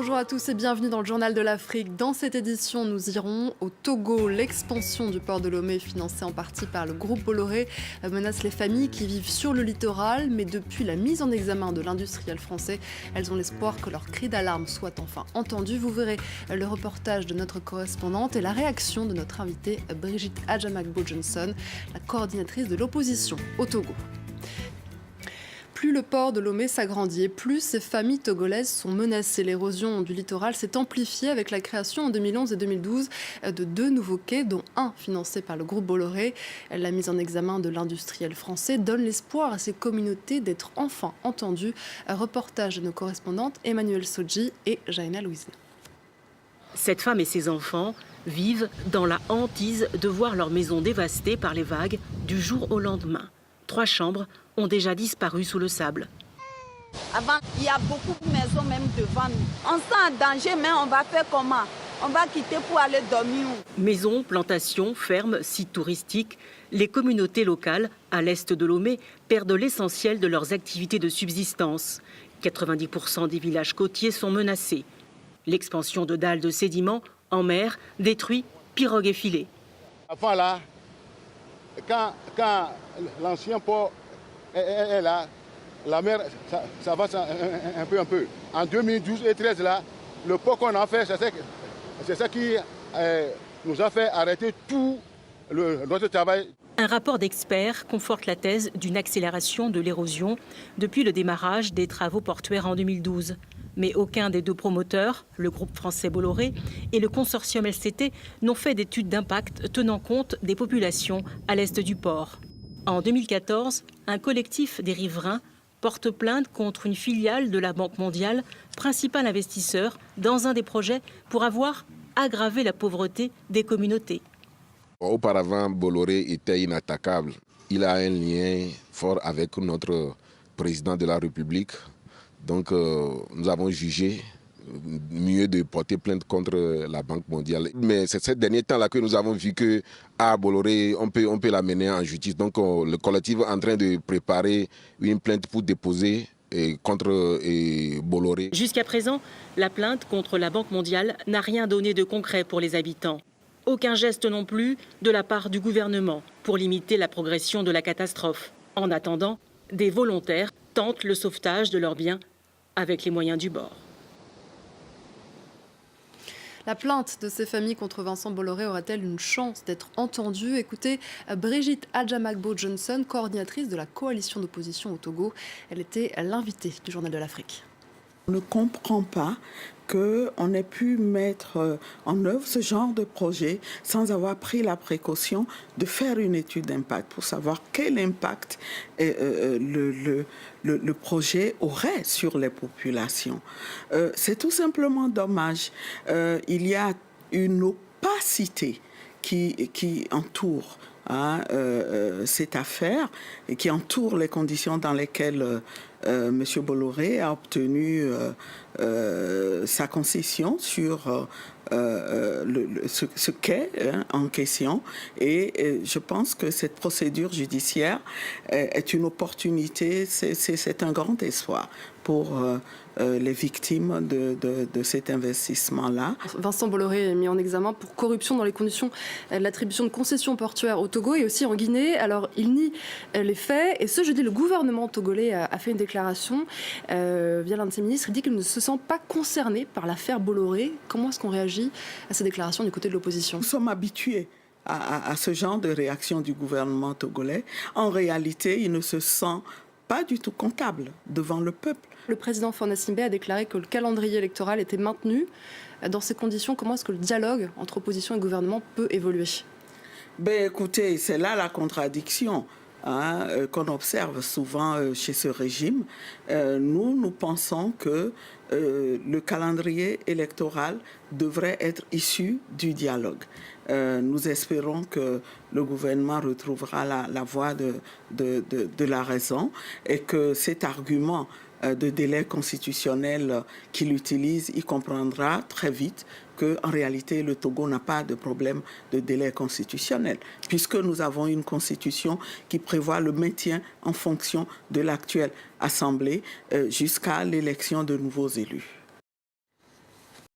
Bonjour à tous et bienvenue dans le Journal de l'Afrique. Dans cette édition, nous irons au Togo. L'expansion du port de Lomé, financée en partie par le groupe Bolloré, menace les familles qui vivent sur le littoral. Mais depuis la mise en examen de l'industriel français, elles ont l'espoir que leur cri d'alarme soit enfin entendu. Vous verrez le reportage de notre correspondante et la réaction de notre invitée Brigitte Adjamakbo-Johnson, la coordinatrice de l'opposition au Togo. Plus le port de Lomé s'agrandit, plus ces familles togolaises sont menacées. L'érosion du littoral s'est amplifiée avec la création en 2011 et 2012 de 2 nouveaux quais, dont un financé par le groupe Bolloré. La mise en examen de l'industriel français donne l'espoir à ces communautés d'être enfin entendues. Un reportage de nos correspondantes Emmanuel Sodji et Jaina Louise. Cette femme et ses enfants vivent dans la hantise de voir leur maison dévastée par les vagues du jour au lendemain. 3 chambres ont déjà disparu sous le sable. Avant, il y a beaucoup de maisons même devant nous. On sent en danger, mais on va faire comment? On va quitter pour aller dormir où? Maisons, plantations, fermes, sites touristiques, les communautés locales à l'est de Lomé perdent l'essentiel de leurs activités de subsistance. 90% des villages côtiers sont menacés. L'expansion de dalles de sédiments en mer détruit pirogues et filets. Avant là, quand l'ancien port est là, la mer, ça va un peu. En 2012 et 2013, là, le port qu'on a fait, c'est ça qui nous a fait arrêter tout notre travail. Un rapport d'experts conforte la thèse d'une accélération de l'érosion depuis le démarrage des travaux portuaires en 2012. Mais aucun des 2 promoteurs, le groupe français Bolloré et le consortium LCT, n'ont fait d'études d'impact tenant compte des populations à l'est du port. En 2014, un collectif des riverains porte plainte contre une filiale de la Banque mondiale, principal investisseur dans un des projets pour avoir aggravé la pauvreté des communautés. Auparavant, Bolloré était inattaquable. Il a un lien fort avec notre président de la République. Donc nous avons jugé mieux de porter plainte contre la Banque mondiale. Mais c'est ces derniers temps-là que nous avons vu que Bolloré, on peut l'amener en justice. Donc le collectif est en train de préparer une plainte pour déposer contre Bolloré. Jusqu'à présent, la plainte contre la Banque mondiale n'a rien donné de concret pour les habitants. Aucun geste non plus de la part du gouvernement pour limiter la progression de la catastrophe. En attendant, des volontaires tentent le sauvetage de leurs biens avec les moyens du bord. La plainte de ces familles contre Vincent Bolloré aura-t-elle une chance d'être entendue? Écoutez Brigitte Adjamakbo-Johnson, coordinatrice de la coalition d'opposition au Togo. Elle était l'invitée du Journal de l'Afrique. On ne comprend pas qu'on ait pu mettre en œuvre ce genre de projet sans avoir pris la précaution de faire une étude d'impact pour savoir quel impact le projet aurait sur les populations. C'est tout simplement dommage. Il y a une opacité qui entoure cette affaire et qui entoure les conditions dans lesquelles M. Bolloré a obtenu sa concession sur ce quai en question. Et je pense que cette procédure judiciaire est une opportunité, c'est un grand espoir pour les victimes de cet investissement-là. Vincent Bolloré est mis en examen pour corruption dans les conditions de l'attribution de concessions portuaires au Togo et aussi en Guinée. Alors, il nie les faits. Et ce jeudi, le gouvernement togolais a fait une déclaration via l'un de ses ministres. Il dit qu'il ne se sent pas concerné par l'affaire Bolloré. Comment est-ce qu'on réagit à ces déclarations du côté de l'opposition? Nous sommes habitués à ce genre de réaction du gouvernement togolais. En réalité, il ne se sent pas du tout comptable devant le peuple. Le président Faure Gnassingbé a déclaré que le calendrier électoral était maintenu. Dans ces conditions, comment est-ce que le dialogue entre opposition et gouvernement peut évoluer? Écoutez, c'est là la contradiction qu'on observe souvent chez ce régime. Nous pensons que le calendrier électoral devrait être issu du dialogue. Nous espérons que le gouvernement retrouvera la voie de la raison et que cet argument de délai constitutionnel qu'il utilise, il comprendra très vite qu'en réalité, le Togo n'a pas de problème de délai constitutionnel, puisque nous avons une constitution qui prévoit le maintien en fonction de l'actuelle Assemblée jusqu'à l'élection de nouveaux élus.